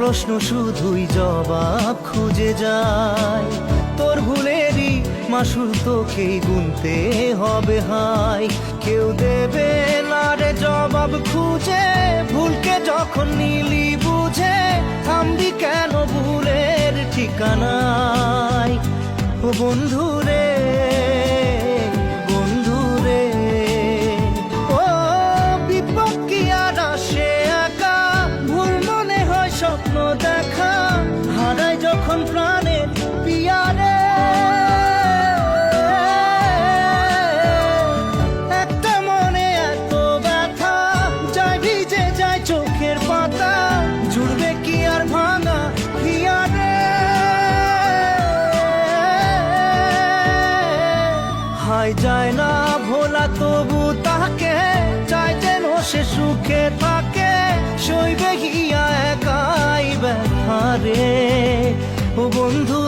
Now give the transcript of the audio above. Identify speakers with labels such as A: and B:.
A: প্রশ্ন শুধুই জবাব খুঁজে যায়। তোর ভুলেরই মাসুল তোকেই গুনতে হবে হাই। কেউ দেবে না রে জবাব খুঁজে, ভুলকে যখন নিলি বুঝে থামবি কেন ভুলের ঠিকানায়। ও বন্ধু রে, বন্ধু রে, ও বিপদ কি আর আসে একা, ভুল মনে হয় স্বপ্ন দেখা, হারায় যখন প্রাণের পিয়ারে। একটা মনে এত ব্যথা, যায় ভিজে যায় চোখের পাতা, জুড়বে কি আর ভাঙা হিয়ারে। হায় যায় না ভোলা তবু তাকে, চাই যেন সে সুখে থাকে, সইবে গিয়া একাই ব্যথা রে। ও বন্ধু